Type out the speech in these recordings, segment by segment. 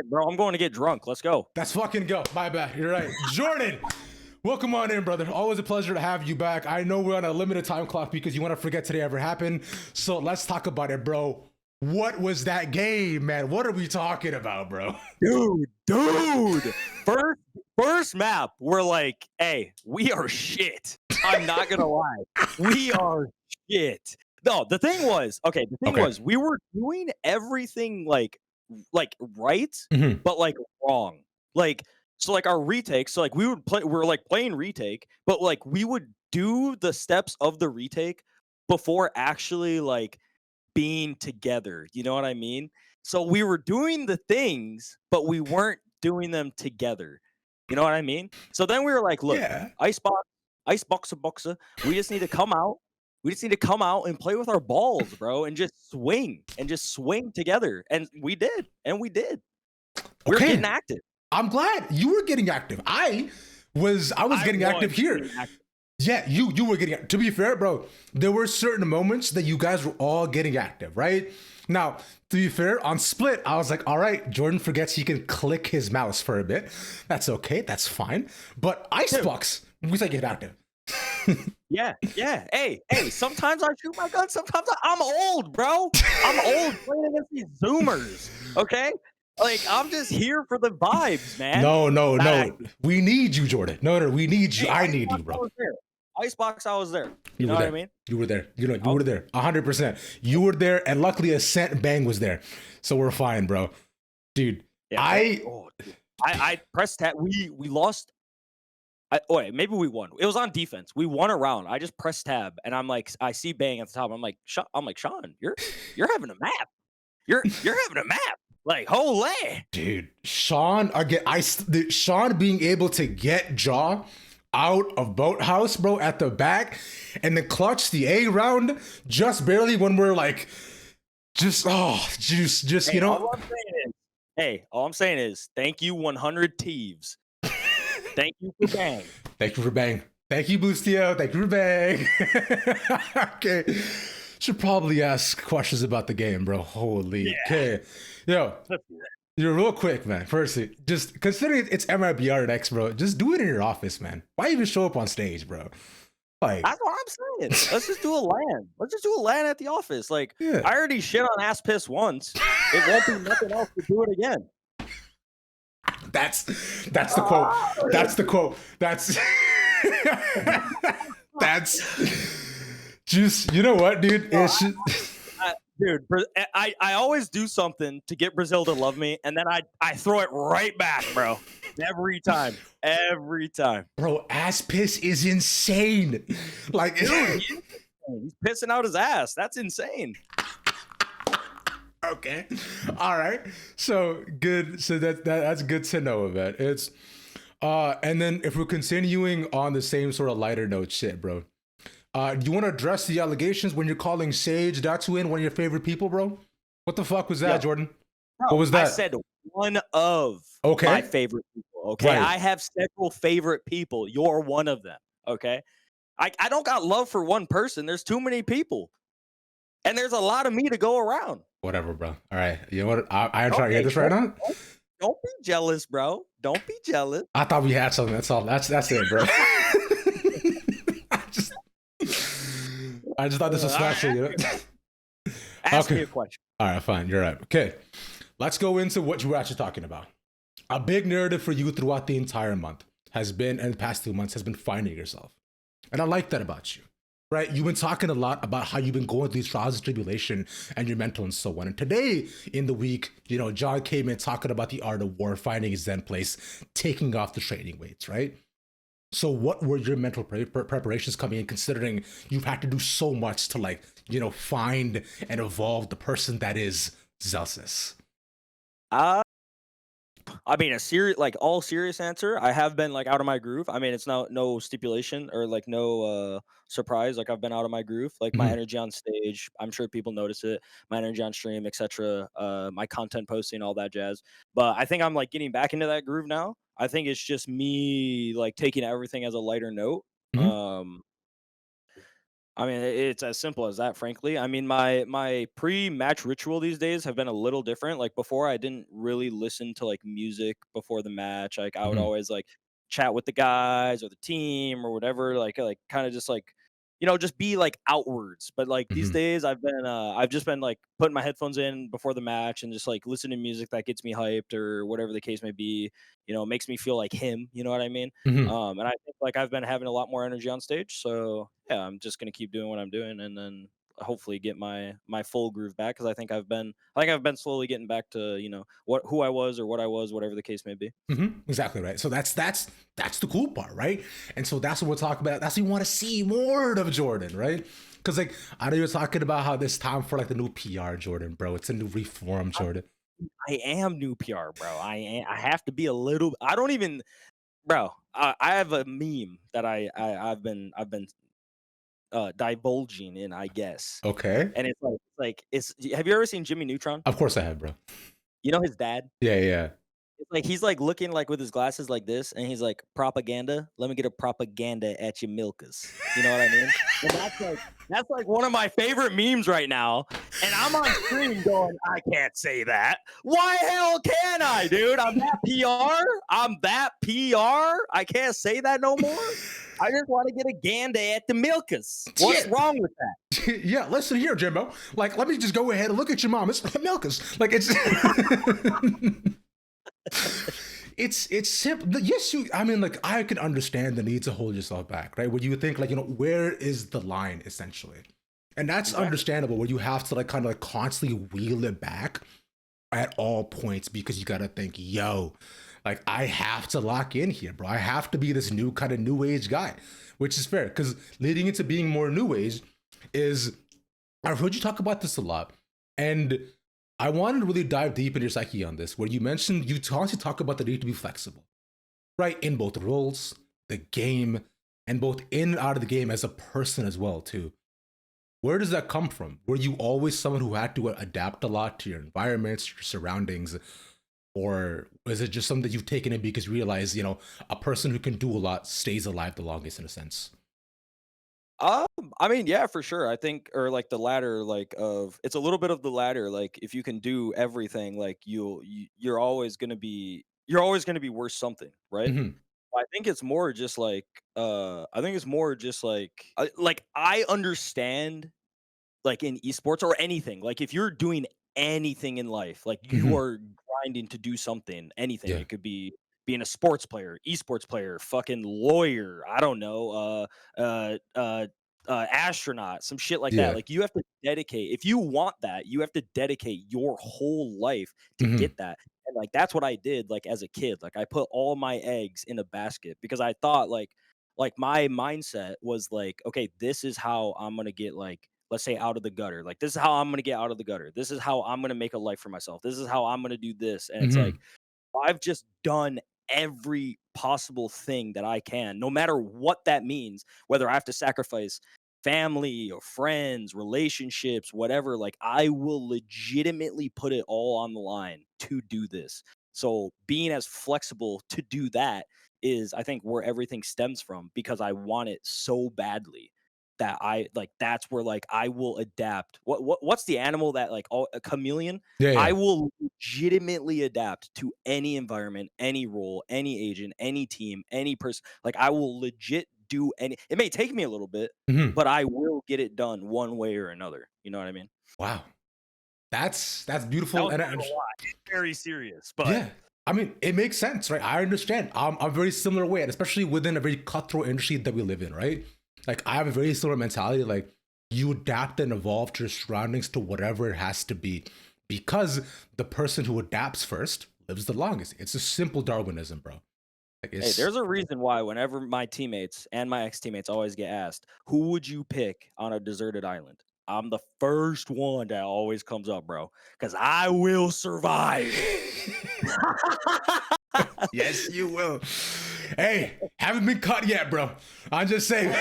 shit, bro. I'm going to get drunk. Let's go. Let's fucking go. My bad. You're right. Jordan, welcome on in, brother. Always a pleasure to have you back. I know we're on a limited time clock because you want to forget today ever happened. So let's talk about it, bro. What was that game, man? What are we talking about, bro? Dude. First map, we're like, hey, we are shit. I'm not gonna lie. We are shit. No, the thing was, we were doing everything like right, Mhm. but like wrong. Like, so like our retake, so like we were like playing retake, but like we would do the steps of the retake before actually like being together. You know what I mean? So we were doing the things, but we weren't doing them together. You know what I mean? So then we were like, look, Yeah. iceboxer boxer, we just need to come out. We just need to come out and play with our balls, bro, and just swing together. And we did. We were Okay. getting active. I'm glad you were getting active. I was getting active here. Yeah, you were getting, to be fair, bro, there were certain moments that you guys were all getting active, right? Now, to be fair, on split, I was like, all right, Jordan forgets he can click his mouse for a bit. That's okay, that's fine. But Icebox, we say get active. Yeah. Hey, sometimes I shoot my gun, sometimes I'm old, bro. I'm old playing against these Zoomers, okay? Like, I'm just here for the vibes, man. No. We need you, Jordan. No, we need you. Hey, I need you, bro. Icebox, I was there. You know were what there. I mean? You were there. You were there. 100%. You were there, and luckily a scent bang was there, so we're fine, bro. Dude, yeah, I pressed tab. We lost. Maybe we won. It was on defense. We won a round. I just pressed tab, and I'm like, I see bang at the top. I'm like, Sean, you're having a map. You're having a map. Like, holy, dude, Sean Sean being able to get Jaw out of Boathouse, bro, at the back, and then clutch the A round just barely when we're like, just hey, you know. All I'm saying is, thank you, 100 Thieves. Thank you for bang. Thank you for bang. Thank you, Boostio. Thank you for bang. Okay. Should probably ask questions about the game, bro. Holy. Okay. Yo. You're real quick, man. Firstly, just considering it's MIBR next, bro, just do it in your office, man. Why even show up on stage, bro? Like, that's what I'm saying. Let's just do a LAN. Let's just do a LAN at the office. Like, I already shit on Ass Piss once. It won't be nothing else to do it again. That's the quote. That's the quote. That's just, you know what, dude? It's just... Dude, I always do something to get Brazil to love me, and then I throw it right back, bro. Every time. Bro, Ass Piss is insane. Like, dude, he's pissing out his ass. That's insane. Okay. All right. So good. So that's good to know about. It's and then if we're continuing on the same sort of lighter note shit, bro. Do you want to address the allegations when you're calling Sage Datsuin one of your favorite people, bro? What the fuck was that, Jordan? Bro, what was that? I said one of my favorite people. Okay. Right. I have several favorite people. You're one of them. Okay. I don't got love for one person. There's too many people. And there's a lot of me to go around. Whatever, bro. All right. You know what? I am trying to hear this right now. Don't be jealous, bro. Don't be jealous. I thought we had something. That's all. That's it, bro. I just thought this was special. You know? Ask me a question. All right, fine. You're right. Okay. Let's go into what you were actually talking about. A big narrative for you throughout the entire month has been, and the past 2 months, has been finding yourself. And I like that about you. Right? You've been talking a lot about how you've been going through these trials and tribulation and your mental and so on. And today in the week, you know, John came in talking about the art of war, finding his Zen place, taking off the training weights, right? So what were your mental preparations coming in, considering you've had to do so much to, like, you know, find and evolve the person that is Zellsis? I mean, all serious answer, I have been like out of my groove. I mean, it's no stipulation or like no surprise. Like, I've been out of my groove. Like, my energy on stage, I'm sure people notice it. My energy on stream, etc. My content posting, all that jazz. But I think I'm like getting back into that groove now. I think it's just me like taking everything as a lighter note. I mean, it's as simple as that, frankly. I mean, my pre-match ritual these days have been a little different. Like before, I didn't really listen to like music before the match. Like I would Hmm. always like chat with the guys or the team or whatever. Like kind of just like just be like outwards. But like these Hmm. days, I've just been like putting my headphones in before the match and just like listening to music that gets me hyped or whatever the case may be. Makes me feel like him. You know what I mean? Hmm. And I think like I've been having a lot more energy on stage. So yeah, I'm just gonna keep doing what I'm doing, and then hopefully get my full groove back because I think I've been slowly getting back to what who I was or what I was, whatever the case may be. Hmm. Exactly right. So that's the cool part, right? And so that's what we're talking about. That's what we want to see more of Jordan, right? Because like I know you're talking about how this time for like the new PR Jordan, bro. It's a new reform Jordan. I am new PR, bro. I have to be a little. I don't even, bro. I have a meme that I've been divulging in, I guess, Okay. and it's. Have you ever seen Jimmy Neutron? Of course I have, bro. You know his dad. Yeah, yeah. It's like he's, like, looking, like, with his glasses like this, and he's like, "Propaganda? Let me get a propaganda at your milkers." You know what I mean? And that's like one of my favorite memes right now, and I'm on screen going, "I can't say that. Why hell can I, dude? I'm that PR? I'm that PR? I can't say that no more? I just wanna get a gander at the milkers. What's Yeah. wrong with that?" Yeah, listen here, Jimbo. Like, let me just go ahead and look at your mom. It's Milkus. Like, it's it's simple. Yes, you. I mean, like, I can understand the need to hold yourself back, right? Where you think, like, where is the line, essentially, and that's Exactly. understandable. Where you have to like kind of like constantly wheel it back at all points because you gotta think, yo, like I have to lock in here, bro. I have to be this new kind of new age guy, which is fair because leading into being more new age is I've heard you talk about this a lot, and I wanted to really dive deep into your psyche on this, where you mentioned you constantly talk about the need to be flexible, right? In both roles, the game, and both in and out of the game as a person as well, too. Where does that come from? Were you always someone who had to adapt a lot to your environments, your surroundings, or is it just something that you've taken in because you realize, a person who can do a lot stays alive the longest in a sense? Um, I mean, yeah, for sure. I think, or like the latter, like of it's a little bit of the latter. Like if you can do everything, like you're always gonna be worth something, right? Hmm. I think it's more just like, I think it's more just like I understand like in esports or anything, like if you're doing anything in life, like you Hmm. are grinding to do something, anything. Yeah. It could be being a sports player, esports player, fucking lawyer, I don't know, astronaut, some shit like that. Yeah. Like you have to dedicate. If you want that, you have to dedicate your whole life to Hmm. get that. And like that's what I did like as a kid. Like I put all my eggs in a basket because I thought like my mindset was like, okay, this is how I'm gonna get like let's say out of the gutter. Like this is how I'm gonna get out of the gutter. This is how I'm gonna make a life for myself. This is how I'm gonna do this. And it's Hmm. like I've just done every possible thing that I can, no matter what that means, whether I have to sacrifice family or friends, relationships, whatever. Like, I will legitimately put it all on the line to do this. So, being as flexible to do that is, I think, where everything stems from because I want it so badly that I like that's where like I will adapt. What's the animal that like a chameleon? Yeah. I Yeah. will legitimately adapt to any environment, any role, any agent, any team, any person. Like I will legit do any. It may take me a little bit, Hmm. but I will get it done one way or another. You know what I mean? Wow. That's That beautiful, was and kind of a lot. It's very serious, but yeah, I mean, it makes sense, right? I understand. I'm very similar way, and especially within a very cutthroat industry that we live in, right? Like, I have a very similar mentality. Like, you adapt and evolve to your surroundings to whatever it has to be, because the person who adapts first lives the longest. It's a simple Darwinism, bro. Like, hey, it's there's a reason why whenever my teammates and my ex teammates always get asked, who would you pick on a deserted island? I'm the first one that always comes up, bro, because I will survive. yes, you will. Hey, haven't been caught yet, bro. I'm just saying.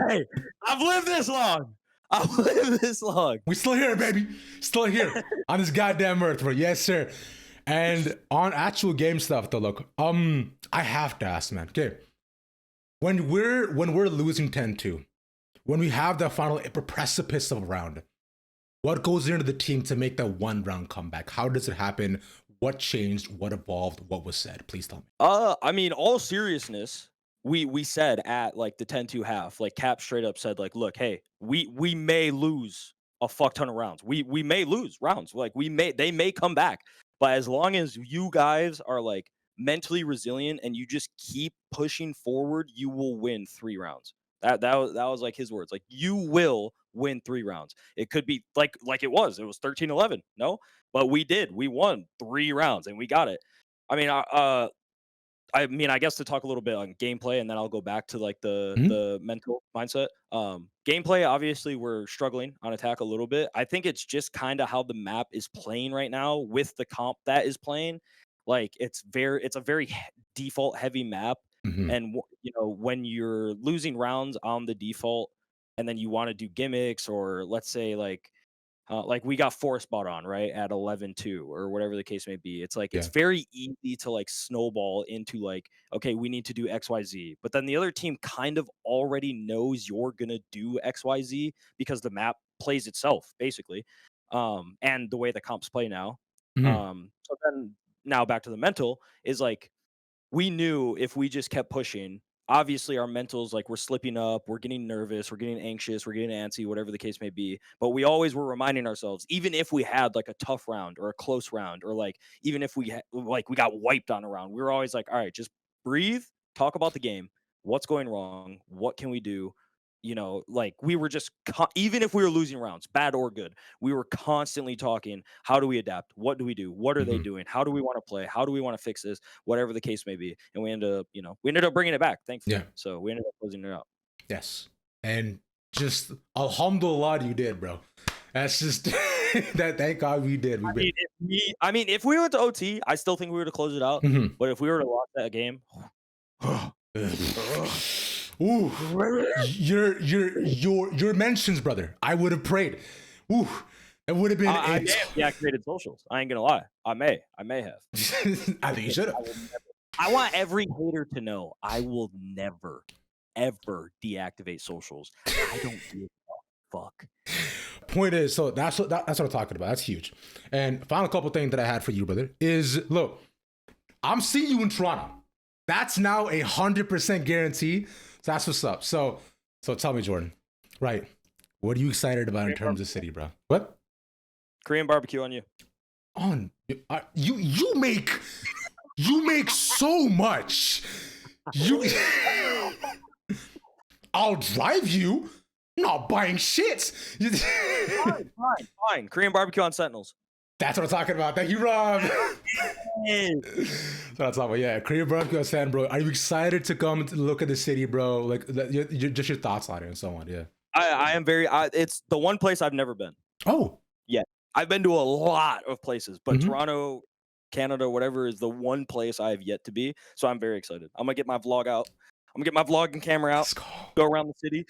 Hey, I've lived this long. I've lived this long. We still here, baby. Still here on this goddamn earth, bro. Yes, sir. And on actual game stuff, though, look, I have to ask, man. Okay, when we're losing 10-2, when we have the final precipice of a round, what goes into the team to make that one round comeback? How does it happen? What changed? What evolved? What was said? Please tell me. I mean, all seriousness, we said at like the 10-2 half, like Cap straight up said, like, look, hey, we may lose a fuck ton of rounds. We may lose rounds. Like they may come back. But as long as you guys are like mentally resilient and you just keep pushing forward, you will win 3 rounds. That was like his words. Like you will win 3 rounds. It could be like it was 13-11. No, but we did. We won 3 rounds and we got it. I mean, I guess to talk a little bit on gameplay, and then I'll go back to like the Mhm. the mental mindset. Gameplay, obviously, we're struggling on attack a little bit. I think it's just kind of how the map is playing right now with the comp that is playing. Like it's a very default heavy map, Mhm. and when you're losing rounds on the default, and then you want to do gimmicks or let's say like we got four spot on right at 11-2 or whatever the case may be. It's like it's Yeah. very easy to like snowball into like, okay, we need to do XYZ. But then the other team kind of already knows you're gonna do XYZ because the map plays itself, basically. And the way the comps play now. Mhm. So then now back to the mental is like we knew if we just kept pushing, obviously our mentals like we're slipping up, we're getting nervous, we're getting anxious, we're getting antsy, whatever the case may be. But we always were reminding ourselves, even if we had like a tough round or a close round, or like even if like we got wiped on a round, we were always like, all right, just breathe, talk about the game, what's going wrong, what can we do? Like we were just even if we were losing rounds, bad or good, we were constantly talking. How do we adapt? What do we do? What are they Mhm. doing? How do we want to play? How do we want to fix this? Whatever the case may be. And we ended up bringing it back, Yeah. thankfully. So we ended up closing it out. Yes. And just alhamdulillah you did, bro. That's just that thank God we did. We did. If we went to OT, I still think we would have closed it out. Mhm. But if we were to lost that game, Ooh. Your mentions, brother. I would have prayed. Ooh. It would have been I may have deactivated socials. I ain't gonna lie. I may have. I think you should have. I want every hater to know I will never, ever deactivate socials. I don't give a fuck. Point is, so that's what I'm talking about. That's huge. And final couple things that I had for you, brother, is look, I'm seeing you in Toronto. That's now 100% guarantee. So that's what's up. So tell me, Jordan, right? What are you excited about in terms of city, bro? What? Korean barbecue on you. On you make so much. You I'll drive you. I'm not buying shit. Fine. Korean barbecue on Sentinels. That's what I'm talking about. Thank you, Rob. Hey. So that's all. Yeah, Korean barbecue on San, bro. Are you excited to come to look at the city, bro? Like, just your thoughts on it and so on. Yeah. I am very. It's the one place I've never been Oh. yet. I've been to a lot of places, but Mhm. Toronto, Canada, whatever, is the one place I have yet to be. So I'm very excited. I'm gonna get my vlog out. I'm gonna get my vlogging camera out. Let's go. Go around the city,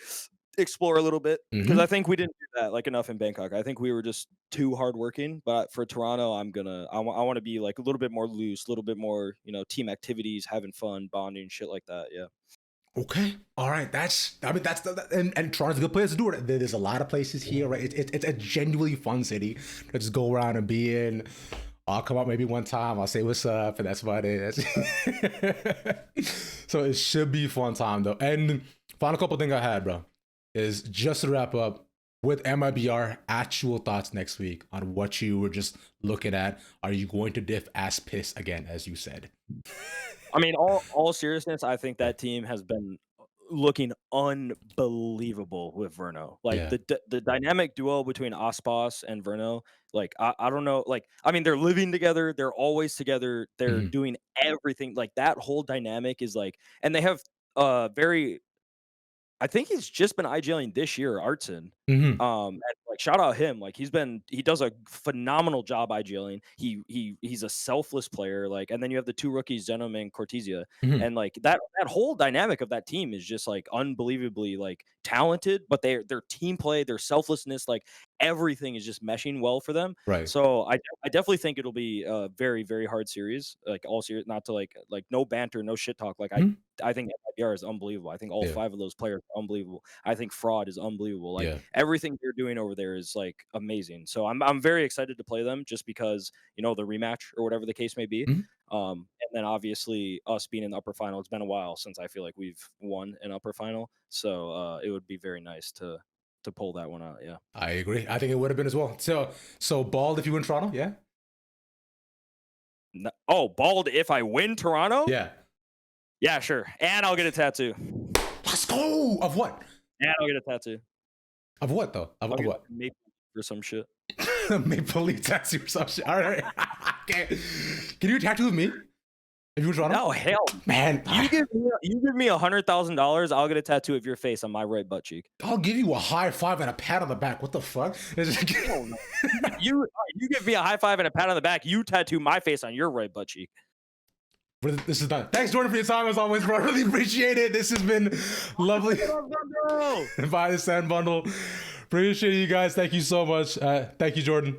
explore a little bit because I Mhm. think we didn't do that like enough in Bangkok. I think we were just too hardworking. But for Toronto, I want to be like a little bit more loose, a little bit more team activities, having fun, bonding, shit like that. Yeah. Okay. All right. That's and Toronto's a good place to do it. There's a lot of places here, right? It's a genuinely fun city to just go around and be in. I'll come out maybe one time. I'll say what's up, and that's about it. So it should be fun time though. And final couple thing I had, bro, is just to wrap up with MIBR. Actual thoughts next week on what you were just looking at. Are you going to diff ass piss again, as you said? I mean, all seriousness, I think that team has been looking unbelievable with Verno. Like Yeah. the dynamic duo between Aspas and Verno, like I don't know, like I mean they're living together, they're always together, they're Mhm. doing everything. Like that whole dynamic is like, and they have very I think he's just been IGLing this year, Artson. And like shout out him, like he does a phenomenal job IGLing. He's a selfless player, like, and then you have the two rookies, Zenom and Cortesia, Mhm. and like that whole dynamic of that team is just like unbelievably like talented, but their team play, their selflessness, like everything is just meshing well for them. Right. So I definitely think it'll be a very, very hard series, like all series, not to like no banter, no shit talk. Like Mhm. I think MIBR is unbelievable. I think all Yeah. 5 of those players are unbelievable. I think Fraud is unbelievable. Like Yeah. everything they're doing over there is like amazing. So I'm very excited to play them just because, you know, the rematch or whatever the case may be. Mhm. And then obviously us being in the upper final, it's been a while since I feel like we've won an upper final. So it would be very nice to pull that one out. Yeah. I agree. I think it would have been as well. So Bald if you win Toronto, yeah? Oh, Bald if I win Toronto? Yeah. Yeah, sure. And I'll get a tattoo. Let's go. Of what? And I'll get a tattoo. Of what though? Of what? Maple or some shit. Maple Leaf tattoo or some shit. All right. Okay. Can you tattoo with me? If you were Toronto? No, hell. Man, You give me $100,000, I'll get a tattoo of your face on my right butt cheek. I'll give you a high five and a pat on the back. What the fuck? You give me a high five and a pat on the back, you tattoo my face on your right butt cheek. This is done. Thanks, Jordan, for your time as always, bro. I really appreciate it. This has been lovely. Buy the Sand Bundle. Appreciate you guys. Thank you so much. Thank you, Jordan.